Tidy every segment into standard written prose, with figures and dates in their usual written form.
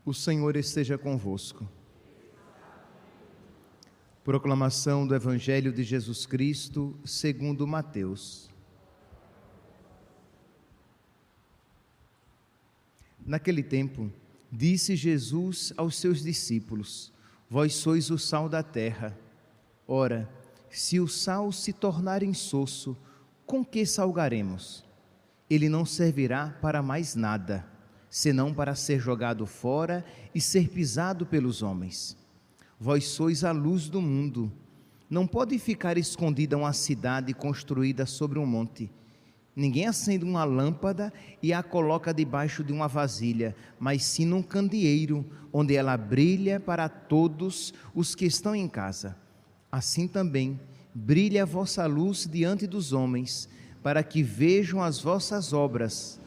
O Senhor esteja convosco. Proclamação do Evangelho de Jesus Cristo, segundo Mateus. Naquele tempo, disse Jesus aos seus discípulos: Vós sois o sal da terra. Ora, se o sal se tornar insosso, com que salgaremos? Ele não servirá para mais nada, senão para ser jogado fora e ser pisado pelos homens. Vós sois a luz do mundo. Não pode ficar escondida uma cidade construída sobre um monte. Ninguém acende uma lâmpada e a coloca debaixo de uma vasilha, mas sim num candeeiro, onde ela brilha para todos os que estão em casa. Assim também, brilhe a vossa luz diante dos homens, para que vejam as vossas obras,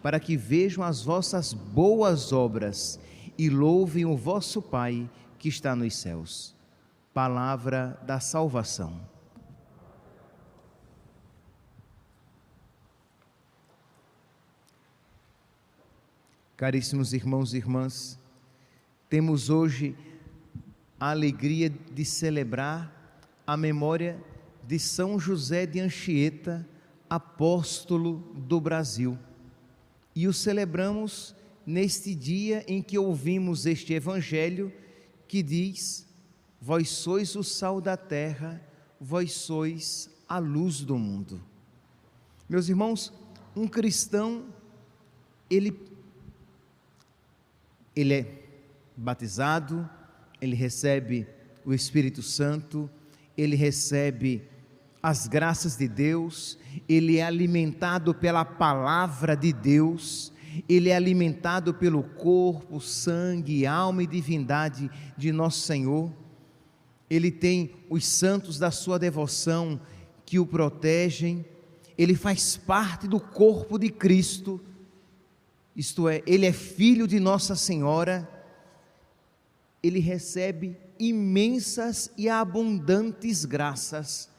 para que vejam as vossas boas obras e louvem o vosso Pai que está nos céus. Palavra da salvação. Caríssimos irmãos e irmãs, temos hoje a alegria de celebrar a memória de São José de Anchieta, apóstolo do Brasil. E o celebramos neste dia em que ouvimos este Evangelho que diz: Vós sois o sal da terra, vós sois a luz do mundo. Meus irmãos, um cristão, ele é batizado, ele recebe o Espírito Santo, ele recebe as graças de Deus, ele é alimentado pela palavra de Deus, ele é alimentado pelo corpo, sangue, alma e divindade de nosso Senhor. Ele tem os santos da sua devoção que o protegem, ele faz parte do corpo de Cristo, isto é, ele é filho de Nossa Senhora. Ele recebe imensas e abundantes graças.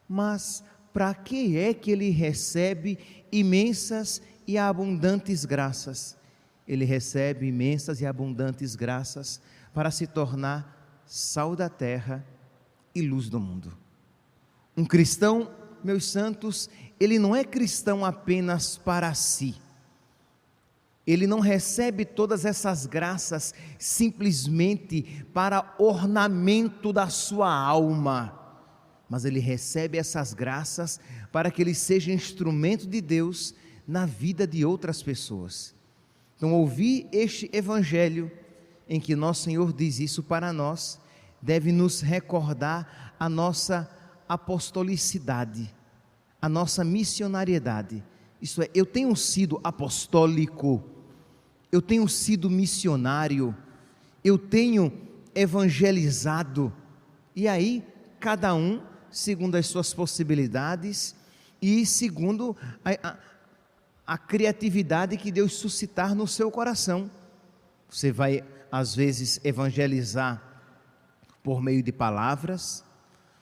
Mas para que é que ele recebe imensas e abundantes graças? Ele recebe imensas e abundantes graças para se tornar sal da terra e luz do mundo. Um cristão, meus santos, ele não é cristão apenas para si. Ele não recebe todas essas graças simplesmente para ornamento da sua alma, mas ele recebe essas graças para que ele seja instrumento de Deus na vida de outras pessoas. Então, ouvir este Evangelho em que nosso Senhor diz isso para nós, deve nos recordar a nossa apostolicidade, a nossa missionariedade. Isso é, eu tenho sido apostólico, eu tenho sido missionário, eu tenho evangelizado, e aí cada um segundo as suas possibilidades e segundo a criatividade que Deus suscitar no seu coração. Você vai às vezes evangelizar por meio de palavras,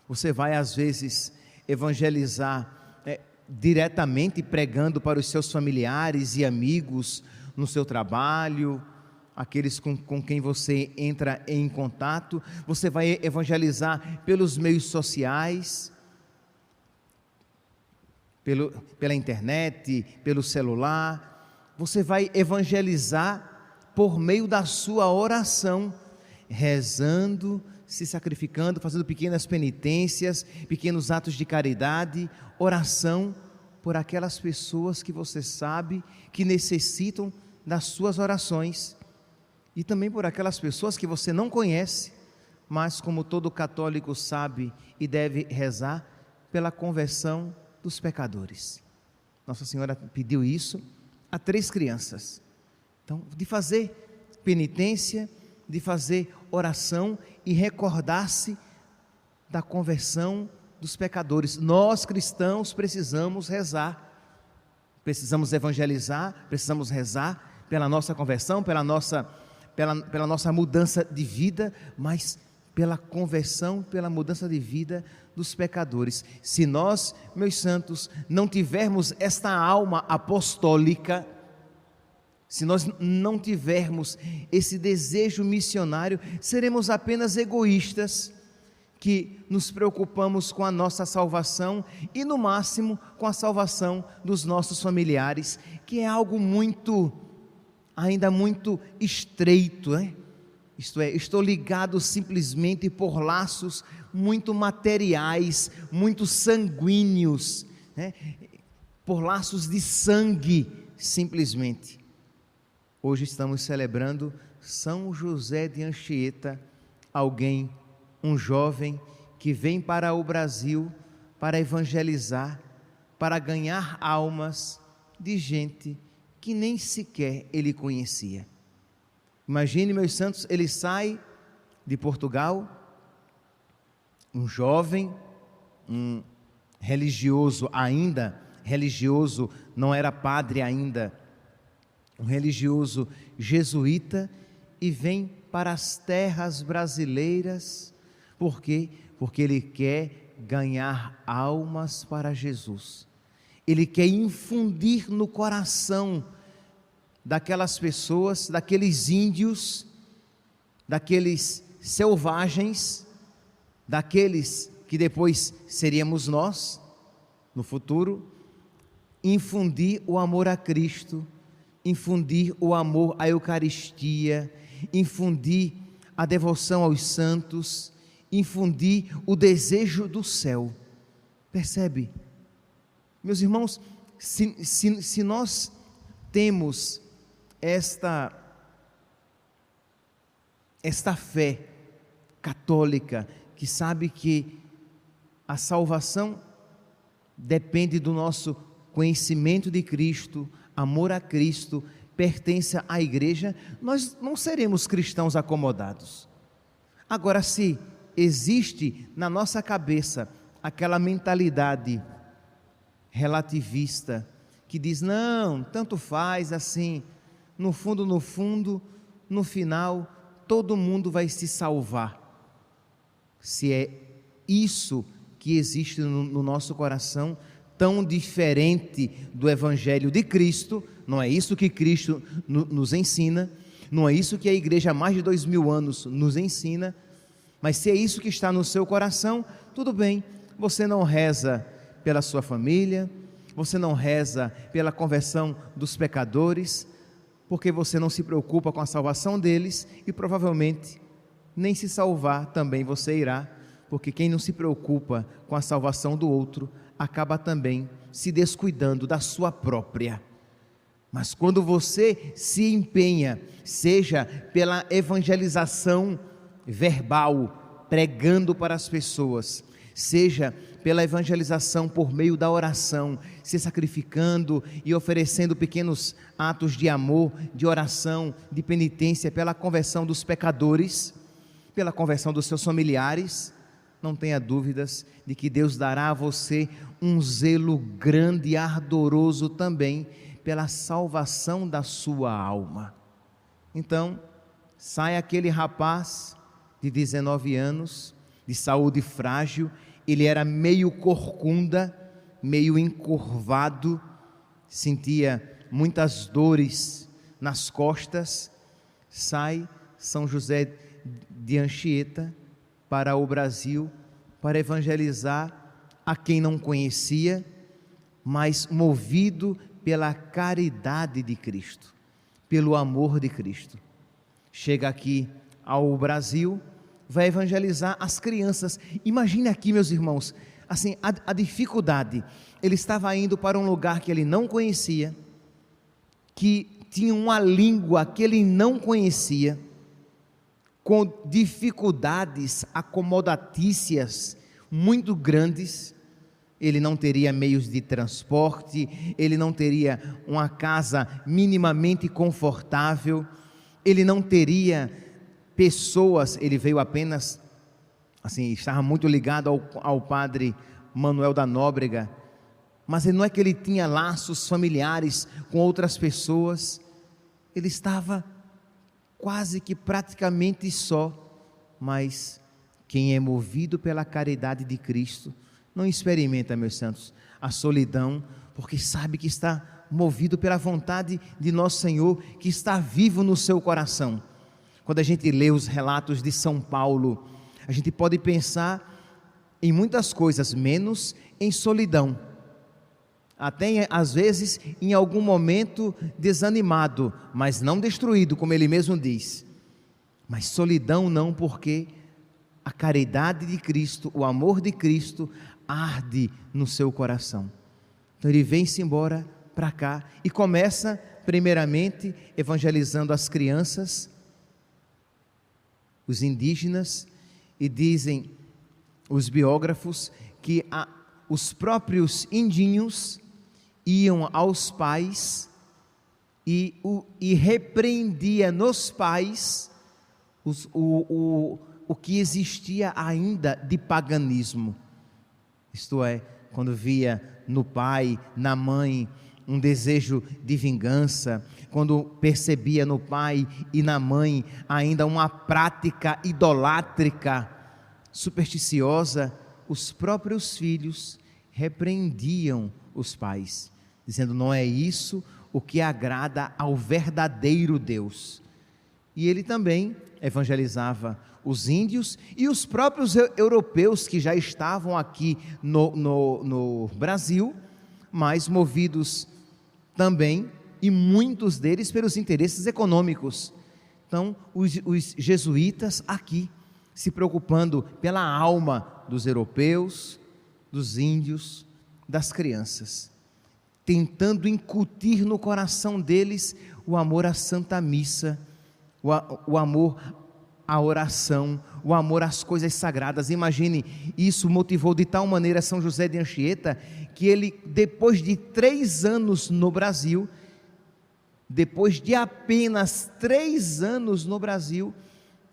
você vai às vezes evangelizar diretamente pregando para os seus familiares e amigos no seu trabalho, aqueles com quem você entra em contato. Você vai evangelizar pelos meios sociais, pela internet, pelo celular. Você vai evangelizar por meio da sua oração, rezando, se sacrificando, fazendo pequenas penitências, pequenos atos de caridade, oração por aquelas pessoas que você sabe que necessitam das suas orações, e também por aquelas pessoas que você não conhece, mas como todo católico sabe e deve rezar pela conversão dos pecadores. Nossa Senhora pediu isso a 3 crianças, então de fazer penitência, de fazer oração e recordar-se da conversão dos pecadores. Nós cristãos precisamos rezar, precisamos evangelizar, precisamos rezar pela nossa conversão, pela nossa mudança de vida, mas pela conversão, pela mudança de vida dos pecadores. Se nós, meus santos, não tivermos esta alma apostólica, se nós não tivermos esse desejo missionário, seremos apenas egoístas, que nos preocupamos com a nossa salvação e, no máximo, com a salvação dos nossos familiares, que é algo ainda muito estreito, né? Isto é, estou ligado simplesmente por laços muito materiais, muito sanguíneos, né? Por laços de sangue, simplesmente. Hoje estamos celebrando São José de Anchieta, um jovem que vem para o Brasil para evangelizar, para ganhar almas de gente que nem sequer ele conhecia. Imagine, meus santos, ele sai de Portugal, um jovem, um religioso ainda, religioso, não era padre ainda, um religioso jesuíta, e vem para as terras brasileiras. Por quê? Porque ele quer ganhar almas para Jesus. Ele quer infundir no coração daquelas pessoas, daqueles índios, daqueles selvagens, daqueles que depois seríamos nós, no futuro, infundir o amor a Cristo, infundir o amor à Eucaristia, infundir a devoção aos santos, infundir o desejo do céu. Percebe? Meus irmãos, se nós temos esta fé católica, que sabe que a salvação depende do nosso conhecimento de Cristo, amor a Cristo, pertença à igreja, nós não seremos cristãos acomodados. Agora, se existe na nossa cabeça aquela mentalidade relativista, que diz, não, tanto faz assim, no fundo, no final, todo mundo vai se salvar. Se é isso que existe no nosso coração, tão diferente do Evangelho de Cristo, não é isso que Cristo nos ensina, não é isso que a igreja há mais de 2000 anos nos ensina, mas se é isso que está no seu coração, tudo bem, você não reza pela sua família, você não reza pela conversão dos pecadores, porque você não se preocupa com a salvação deles, e provavelmente nem se salvar também você irá, porque quem não se preocupa com a salvação do outro, acaba também se descuidando da sua própria. Mas quando você se empenha, seja pela evangelização verbal, pregando para as pessoas, seja pela evangelização por meio da oração, se sacrificando e oferecendo pequenos atos de amor, de oração, de penitência, pela conversão dos pecadores, pela conversão dos seus familiares, não tenha dúvidas de que Deus dará a você um zelo grande e ardoroso também pela salvação da sua alma. Então, sai aquele rapaz de 19 anos, de saúde frágil, ele era meio corcunda, meio encurvado, sentia muitas dores nas costas. Sai São José de Anchieta para o Brasil, para evangelizar a quem não conhecia, mas movido pela caridade de Cristo, pelo amor de Cristo. Chega aqui ao Brasil, vai evangelizar as crianças. Imagine aqui, meus irmãos, assim, a dificuldade. Ele estava indo para um lugar que ele não conhecia, que tinha uma língua que ele não conhecia, com dificuldades acomodatícias muito grandes. Ele não teria meios de transporte, ele não teria uma casa minimamente confortável, ele não teria pessoas, ele veio apenas, assim, estava muito ligado ao padre Manuel da Nóbrega, mas não é que ele tinha laços familiares com outras pessoas, ele estava quase que praticamente só. Mas quem é movido pela caridade de Cristo, não experimenta, meus santos, a solidão, porque sabe que está movido pela vontade de nosso Senhor, que está vivo no seu coração. Quando a gente lê os relatos de São Paulo, a gente pode pensar em muitas coisas, menos em solidão. Até às vezes em algum momento desanimado, mas não destruído, como ele mesmo diz. Mas solidão não, porque a caridade de Cristo, o amor de Cristo arde no seu coração. Então ele vem-se embora para cá e começa primeiramente evangelizando as crianças, os indígenas, e dizem os biógrafos que os próprios indinhos iam aos pais e repreendia nos pais o que existia ainda de paganismo. Isto é, quando via no pai, na mãe, um desejo de vingança, quando percebia no pai e na mãe ainda uma prática idolátrica, supersticiosa, os próprios filhos repreendiam os pais, dizendo: não é isso o que agrada ao verdadeiro Deus. E ele também evangelizava os índios e os próprios europeus que já estavam aqui no Brasil, mas movidos também, e muitos deles pelos interesses econômicos. Então os jesuítas aqui, se preocupando pela alma dos europeus, dos índios, das crianças, tentando incutir no coração deles o amor à Santa Missa, o amor à oração, o amor às coisas sagradas. Imagine, isso motivou de tal maneira São José de Anchieta, que ele, depois de 3 anos no Brasil, depois de apenas 3 anos no Brasil,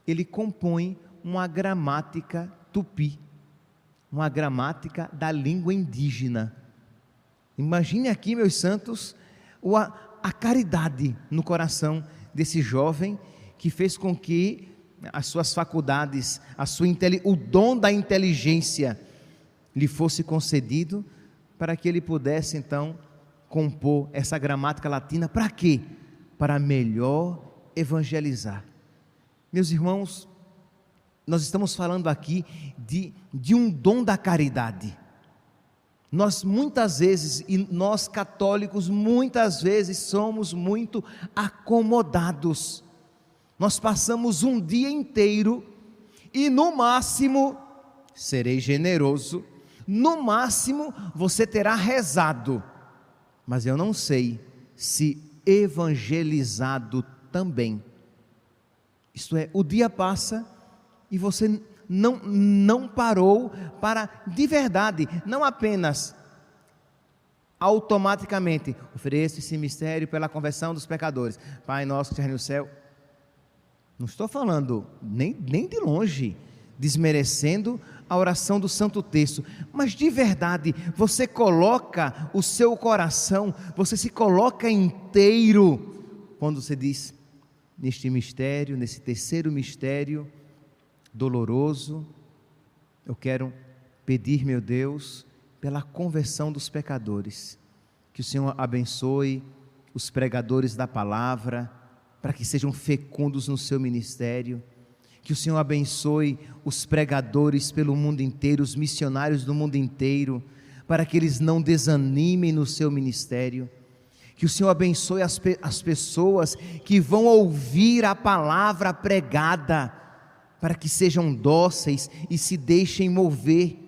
ele compõe uma gramática tupi, uma gramática da língua indígena. Imagine aqui, meus santos, a caridade no coração desse jovem, que fez com que as suas faculdades, o dom da inteligência lhe fosse concedido, para que ele pudesse então compor essa gramática latina. Para quê? Para melhor evangelizar. Meus irmãos, nós estamos falando aqui de um dom da caridade. Nós muitas vezes, e nós católicos muitas vezes somos muito acomodados. Nós passamos um dia inteiro e no máximo, serei generoso, no máximo você terá rezado, mas eu não sei se evangelizado também. Isto é, o dia passa e você não parou para, de verdade, não apenas automaticamente, ofereço esse mistério pela conversão dos pecadores, Pai nosso que estás no céu. Não estou falando nem de longe, desmerecendo a oração do Santo Terço, mas de verdade, você coloca o seu coração, você se coloca inteiro, quando você diz, neste mistério, nesse terceiro mistério doloroso, eu quero pedir, meu Deus, pela conversão dos pecadores, que o Senhor abençoe os pregadores da palavra, para que sejam fecundos no seu ministério, que o Senhor abençoe os pregadores pelo mundo inteiro, os missionários do mundo inteiro, para que eles não desanimem no seu ministério, que o Senhor abençoe as pessoas que vão ouvir a palavra pregada, para que sejam dóceis e se deixem mover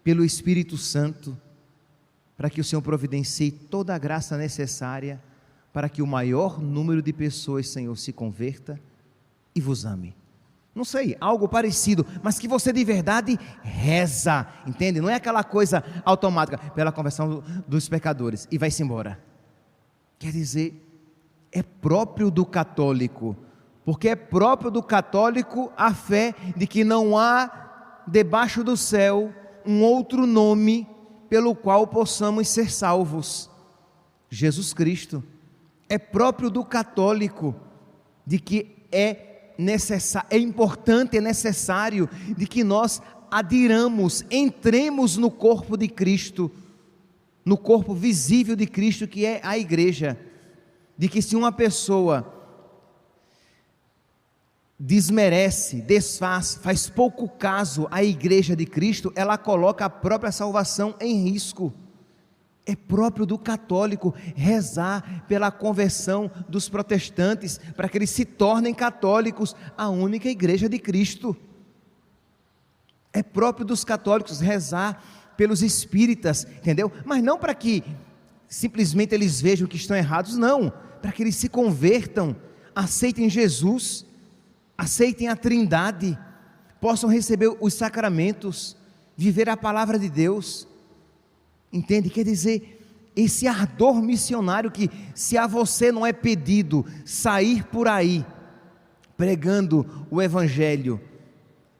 pelo Espírito Santo, para que o Senhor providencie toda a graça necessária, para que o maior número de pessoas, Senhor, se converta e vos ame. Não sei, algo parecido, mas que você de verdade reza, entende? Não é aquela coisa automática, pela conversão dos pecadores, e vai-se embora. Quer dizer, é próprio do católico, porque é próprio do católico a fé de que não há debaixo do céu um outro nome pelo qual possamos ser salvos, Jesus Cristo. É próprio do católico de que é importante, é necessário de que nós adiramos, entremos no corpo de Cristo, no corpo visível de Cristo, que é a igreja, de que se uma pessoa desmerece, desfaz, faz pouco caso à igreja de Cristo, ela coloca a própria salvação em risco. É próprio do católico rezar pela conversão dos protestantes, para que eles se tornem católicos, a única igreja de Cristo. É próprio dos católicos rezar pelos espíritas, entendeu? Mas não para que simplesmente eles vejam que estão errados, não, para que eles se convertam, aceitem Jesus, aceitem a Trindade, possam receber os sacramentos, viver a palavra de Deus, entende? Quer dizer, esse ardor missionário que, se a você não é pedido sair por aí, pregando o Evangelho,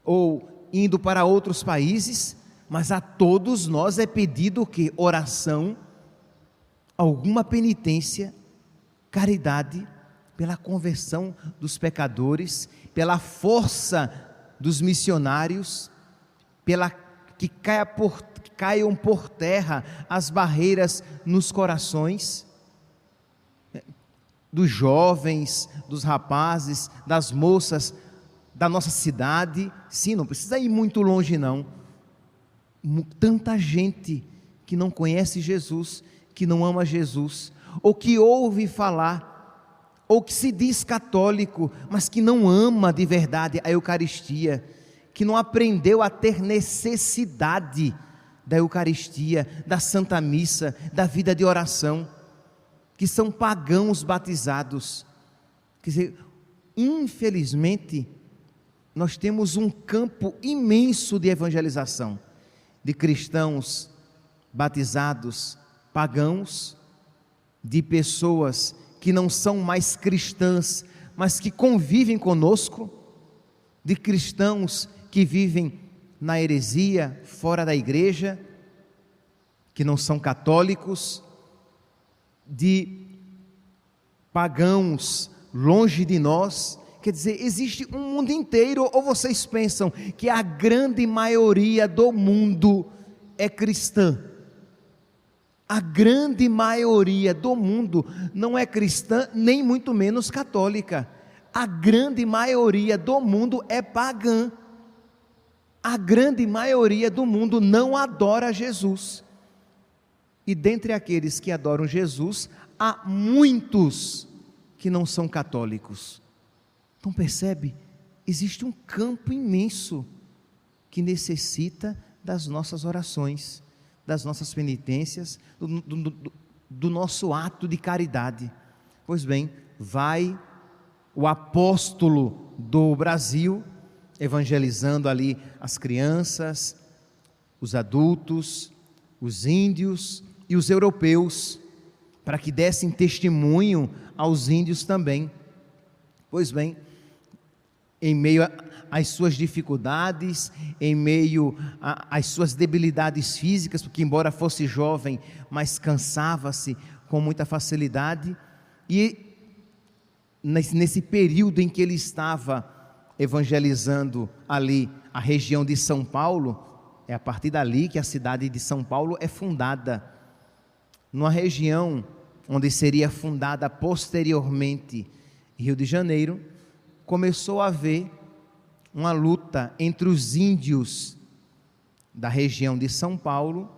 ou indo para outros países, mas a todos nós é pedido o quê? Oração, alguma penitência, caridade, pela conversão dos pecadores, pela força dos missionários, pela que caiam por terra as barreiras nos corações dos jovens, dos rapazes, das moças da nossa cidade. Sim, não precisa ir muito longe não. Tanta gente que não conhece Jesus, que não ama Jesus, ou que ouve falar, ou que se diz católico, mas que não ama de verdade a Eucaristia, que não aprendeu a ter necessidade da Eucaristia, da Santa Missa, da vida de oração, que são pagãos batizados. Quer dizer, infelizmente, nós temos um campo imenso de evangelização, de cristãos batizados, pagãos, de pessoas que não são mais cristãs, mas que convivem conosco, de cristãos que vivem na heresia, fora da igreja, que não são católicos, de pagãos longe de nós. Quer dizer, existe um mundo inteiro, ou vocês pensam que a grande maioria do mundo é cristã? A grande maioria do mundo não é cristã, nem muito menos católica. A grande maioria do mundo é pagã. A grande maioria do mundo não adora Jesus. E dentre aqueles que adoram Jesus, há muitos que não são católicos. Então percebe, existe um campo imenso que necessita das nossas orações, das nossas penitências, do nosso ato de caridade. Pois bem, vai o apóstolo do Brasil, evangelizando ali as crianças, os adultos, os índios e os europeus, para que dessem testemunho aos índios também. Pois bem, em meio às suas dificuldades, em meio às suas debilidades físicas, porque embora fosse jovem, mas cansava-se com muita facilidade, e nesse período em que ele estava evangelizando ali a região de São Paulo, é a partir dali que a cidade de São Paulo é fundada, numa região onde seria fundada posteriormente Rio de Janeiro, começou a haver uma luta entre os índios da região de São Paulo,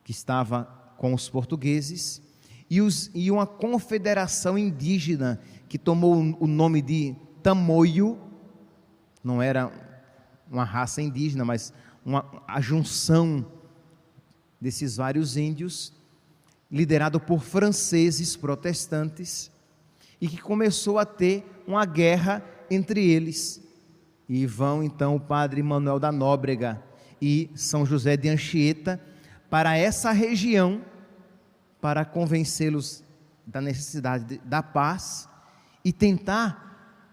que estava com os portugueses, e uma confederação indígena, que tomou o nome de Tamoio. Não era uma raça indígena, mas a junção desses vários índios, liderado por franceses protestantes, e que começou a ter uma guerra entre eles. E vão então o padre Manuel da Nóbrega e São José de Anchieta para essa região, para convencê-los da necessidade da paz e tentar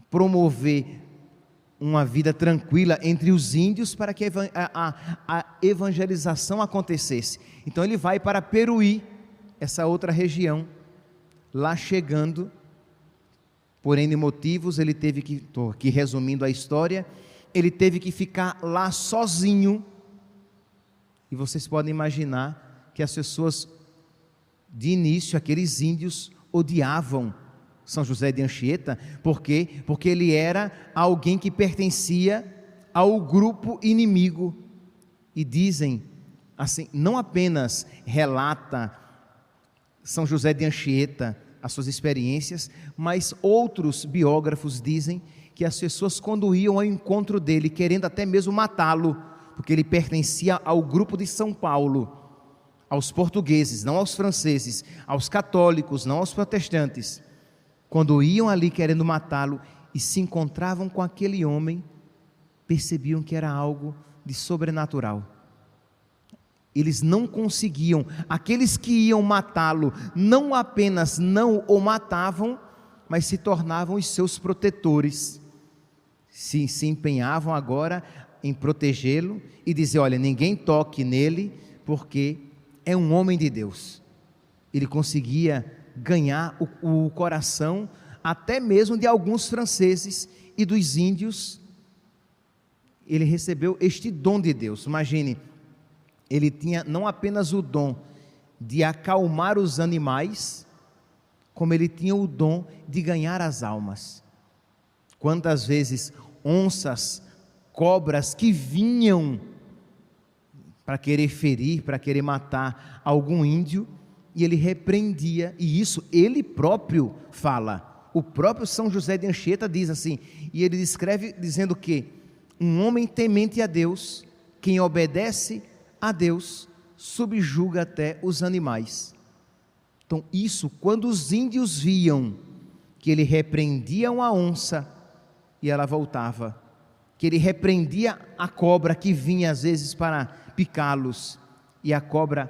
promover uma vida tranquila entre os índios, para que a evangelização acontecesse. Então ele vai para Peruí, essa outra região. Lá chegando, por N motivos, ele teve que, estou aqui resumindo a história, ele teve que ficar lá sozinho. E vocês podem imaginar que as pessoas, de início, aqueles índios odiavam São José de Anchieta. Por quê? Porque ele era alguém que pertencia ao grupo inimigo. E dizem assim, não apenas relata São José de Anchieta as suas experiências, mas outros biógrafos dizem que as pessoas, quando iam ao encontro dele, querendo até mesmo matá-lo, porque ele pertencia ao grupo de São Paulo, aos portugueses, não aos franceses, aos católicos, não aos protestantes, quando iam ali querendo matá-lo e se encontravam com aquele homem, percebiam que era algo de sobrenatural. Eles não conseguiam, aqueles que iam matá-lo, não apenas não o matavam, mas se tornavam os seus protetores, se empenhavam agora em protegê-lo e dizer, olha, ninguém toque nele, porque é um homem de Deus. Ele conseguia ganhar o coração até mesmo de alguns franceses e dos índios. Ele recebeu este dom de Deus. Imagine, ele tinha não apenas o dom de acalmar os animais, como ele tinha o dom de ganhar as almas. Quantas vezes onças, cobras que vinham para querer ferir, para querer matar algum índio, e ele repreendia, e isso ele próprio fala. O próprio São José de Anchieta diz assim, e ele descreve dizendo que um homem temente a Deus, quem obedece a Deus, subjuga até os animais. Então isso, quando os índios viam que ele repreendia uma onça e ela voltava, que ele repreendia a cobra que vinha às vezes para picá-los, e a cobra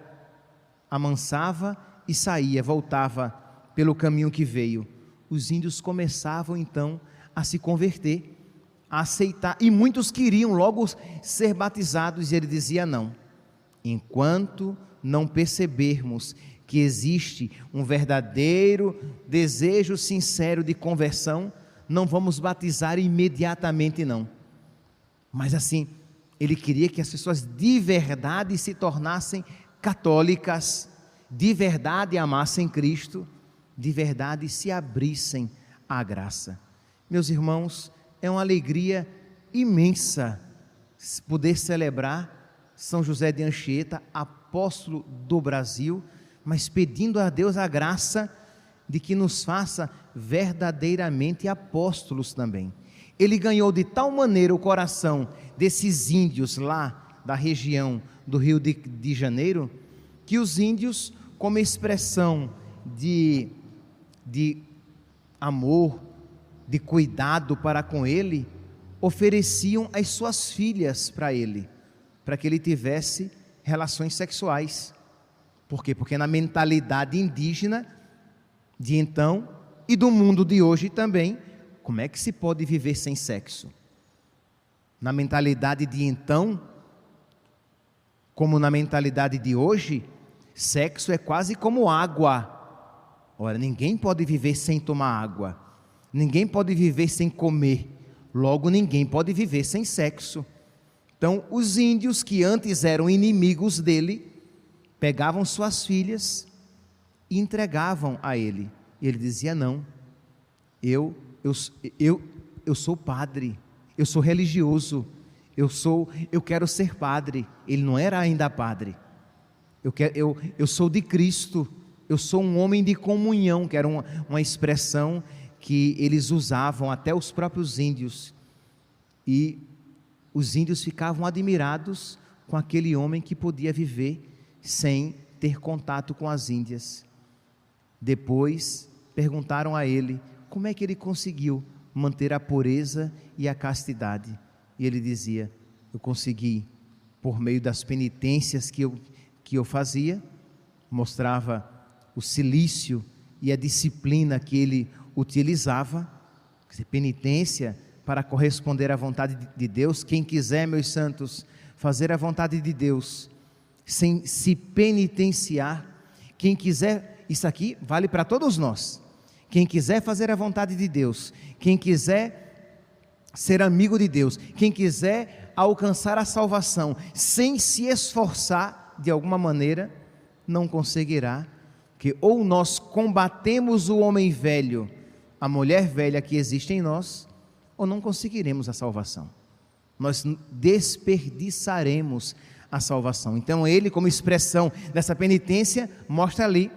amansava e saía, voltava pelo caminho que veio, os índios começavam então a se converter, a aceitar, e muitos queriam logo ser batizados, e ele dizia não, enquanto não percebermos que existe um verdadeiro desejo sincero de conversão, não vamos batizar imediatamente não. Mas assim, ele queria que as pessoas de verdade se tornassem católicas, de verdade amassem Cristo, de verdade se abrissem à graça. Meus irmãos, é uma alegria imensa poder celebrar São José de Anchieta, apóstolo do Brasil, mas pedindo a Deus a graça de que nos faça verdadeiramente apóstolos também. Ele ganhou de tal maneira o coração desses índios lá da região do Rio de Janeiro, que os índios, como expressão de amor, de cuidado para com ele, ofereciam as suas filhas para ele, para que ele tivesse relações sexuais. Por quê? Porque na mentalidade indígena de então e do mundo de hoje também, como é que se pode viver sem sexo? Na mentalidade de então, como na mentalidade de hoje, sexo é quase como água. Ora, ninguém pode viver sem tomar água, ninguém pode viver sem comer, logo ninguém pode viver sem sexo. Então, os índios que antes eram inimigos dele, pegavam suas filhas e entregavam a ele. E ele dizia, não, eu sou padre, eu sou religioso, eu quero ser padre. Ele não era ainda padre. Eu sou de Cristo, eu sou um homem de comunhão, que era uma expressão que eles usavam, até os próprios índios. E os índios ficavam admirados com aquele homem que podia viver sem ter contato com as índias. Depois perguntaram a ele como é que ele conseguiu manter a pureza e a castidade. E ele dizia, eu consegui por meio das penitências que eu fazia, mostrava o cilício e a disciplina que ele utilizava, penitência para corresponder à vontade de Deus. Quem quiser, meus santos, fazer a vontade de Deus, sem se penitenciar, quem quiser, isso aqui vale para todos nós, quem quiser fazer a vontade de Deus, quem quiser ser amigo de Deus, quem quiser alcançar a salvação, sem se esforçar de alguma maneira, não conseguirá, que ou nós combatemos o homem velho, a mulher velha que existe em nós, ou não conseguiremos a salvação. Nós desperdiçaremos a salvação. Então ele, como expressão dessa penitência, mostra ali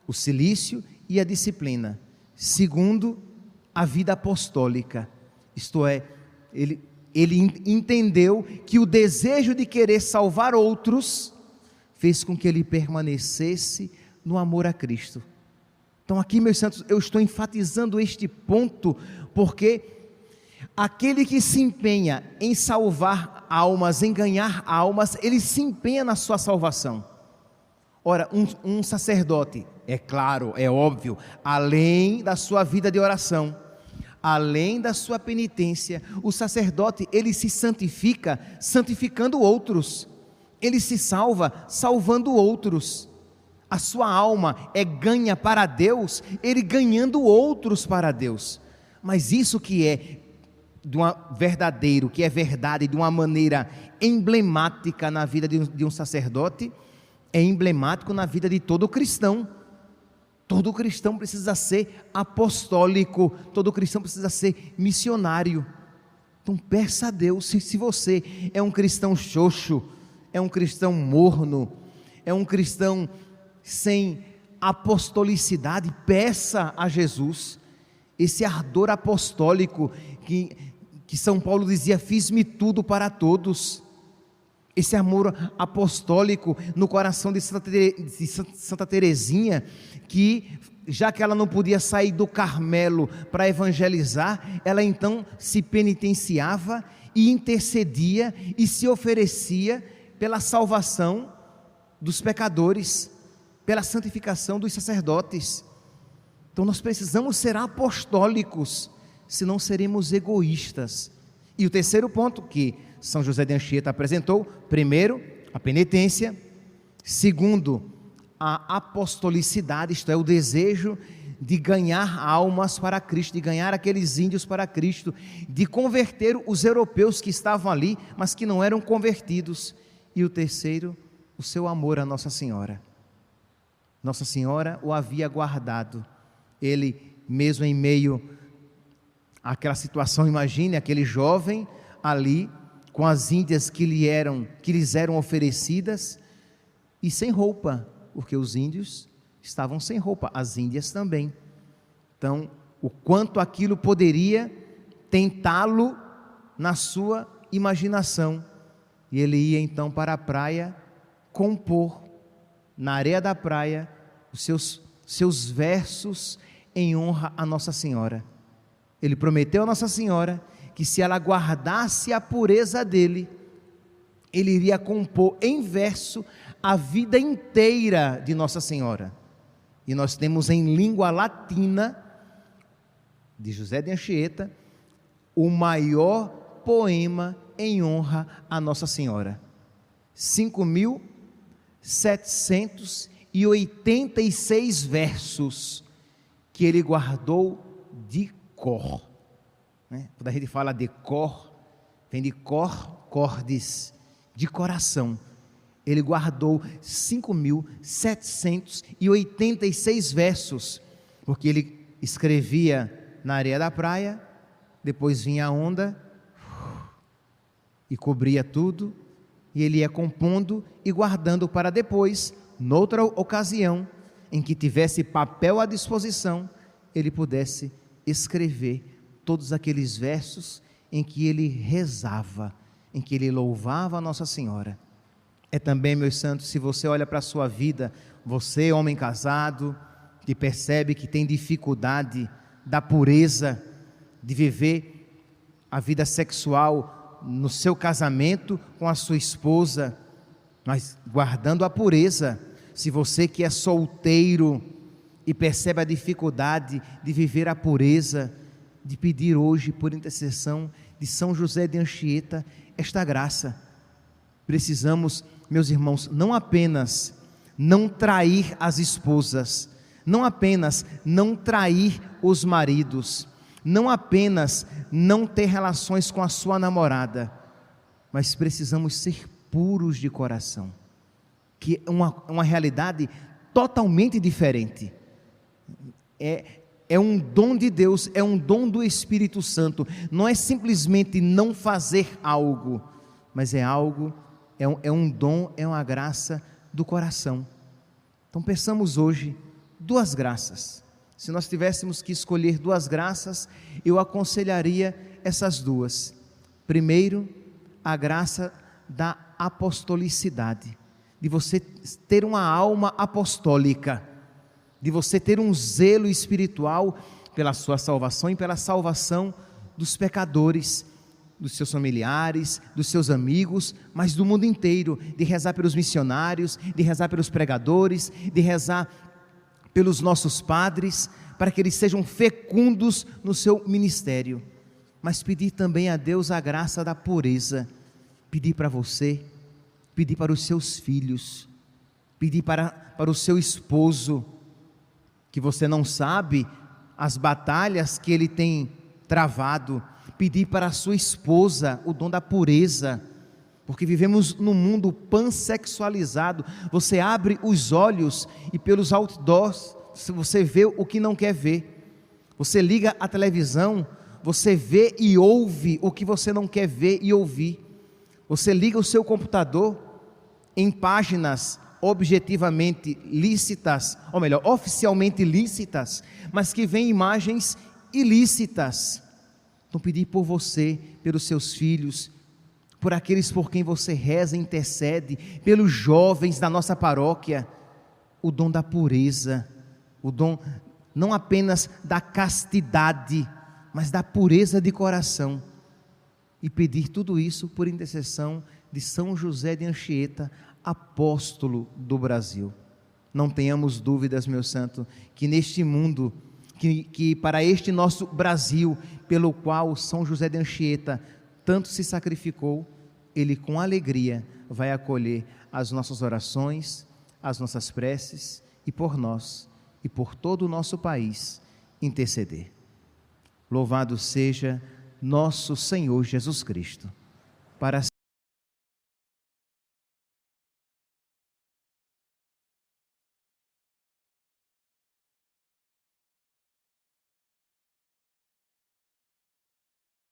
o cilício e a disciplina. Segundo, a vida apostólica, isto é, ele entendeu que o desejo de querer salvar outros fez com que ele permanecesse no amor a Cristo. Então aqui, meus santos, eu estou enfatizando este ponto, porque aquele que se empenha em salvar almas, em ganhar almas, ele se empenha na sua salvação. Ora, um sacerdote, é claro, é óbvio, além da sua vida de oração, além da sua penitência, o sacerdote, ele se santifica, santificando outros, ele se salva, salvando outros. A sua alma é ganha para Deus, ele ganhando outros para Deus. Mas isso que é verdadeiro, que é verdade de uma maneira emblemática na vida de um sacerdote, é emblemático na vida de todo cristão. Todo cristão precisa ser apostólico, todo cristão precisa ser missionário. Então peça a Deus, se você é um cristão xoxo, é um cristão morno, é um cristão sem apostolicidade, peça a Jesus esse ardor apostólico que São Paulo dizia: fiz-me tudo para todos. Esse amor apostólico no coração de Santa Teresinha, que já que ela não podia sair do Carmelo para evangelizar, ela então se penitenciava e intercedia e se oferecia pela salvação dos pecadores, pela santificação dos sacerdotes. Então nós precisamos ser apostólicos, senão seremos egoístas. E o terceiro ponto que São José de Anchieta apresentou: primeiro, a penitência; segundo, a apostolicidade, isto é, o desejo de ganhar almas para Cristo, de ganhar aqueles índios para Cristo, de converter os europeus que estavam ali, mas que não eram convertidos. E o terceiro, o seu amor a Nossa Senhora. Nossa Senhora o havia guardado. Ele, mesmo em meio àquela situação, imagine aquele jovem ali, com as índias que lhes eram oferecidas, e sem roupa, porque os índios estavam sem roupa, as índias também. Então, o quanto aquilo poderia tentá-lo na sua imaginação. E ele ia então para a praia compor, na areia da praia, os seus versos em honra a Nossa Senhora. Ele prometeu a Nossa Senhora que se ela guardasse a pureza dele, ele iria compor em verso a vida inteira de Nossa Senhora. E nós temos em língua latina, de José de Anchieta, o maior poema em honra a Nossa Senhora. 5.786 versos que ele guardou de cor. Quando a gente fala de cor, vem de cor, cordis, de coração. Ele guardou 5.786 versos, porque ele escrevia na areia da praia, depois vinha a onda e cobria tudo, e ele ia compondo e guardando para depois, noutra ocasião, em que tivesse papel à disposição, ele pudesse escrever todos aqueles versos em que ele rezava, em que ele louvava a Nossa Senhora. É também, meus santos, se você olha para a sua vida, você, homem casado, que percebe que tem dificuldade da pureza, de viver a vida sexual no seu casamento com a sua esposa, mas guardando a pureza. Se você que é solteiro e percebe a dificuldade de viver a pureza, de pedir hoje, por intercessão de São José de Anchieta, esta graça. Precisamos, meus irmãos, não apenas não trair as esposas, não apenas não trair os maridos, não apenas não ter relações com a sua namorada, mas precisamos ser puros de coração. que é uma realidade totalmente diferente. É um dom de Deus, é um dom do Espírito Santo. Não é simplesmente não fazer algo, mas é algo, é um dom, é uma graça do coração. Então pensamos hoje 2 graças. Se nós tivéssemos que escolher 2 graças, eu aconselharia essas 2. Primeiro, a graça da apostolicidade, de você ter uma alma apostólica, de você ter um zelo espiritual pela sua salvação e pela salvação dos pecadores, dos seus familiares, dos seus amigos, mas do mundo inteiro, de rezar pelos missionários, de rezar pelos pregadores, de rezar pelos nossos padres, para que eles sejam fecundos no seu ministério, mas pedir também a Deus a graça da pureza, pedir para você, pedir para os seus filhos, pedir para o seu esposo, que você não sabe as batalhas que ele tem travado, pedir para a sua esposa o dom da pureza, porque vivemos num mundo pansexualizado. Você abre os olhos e pelos outdoors você vê o que não quer ver, você liga a televisão, você vê e ouve o que você não quer ver e ouvir, você liga o seu computador em páginas objetivamente lícitas, ou melhor, oficialmente lícitas, mas que vêm imagens ilícitas. Então pedir por você, pelos seus filhos, por aqueles por quem você reza e intercede, pelos jovens da nossa paróquia, o dom da pureza, o dom não apenas da castidade, mas da pureza de coração, e pedir tudo isso por intercessão de São José de Anchieta, apóstolo do Brasil. Não tenhamos dúvidas, meu santo, que neste mundo, que para este nosso Brasil, pelo qual São José de Anchieta tanto se sacrificou, ele com alegria vai acolher as nossas orações, as nossas preces, e por nós e por todo o nosso país interceder. Louvado seja nosso Senhor Jesus Cristo, para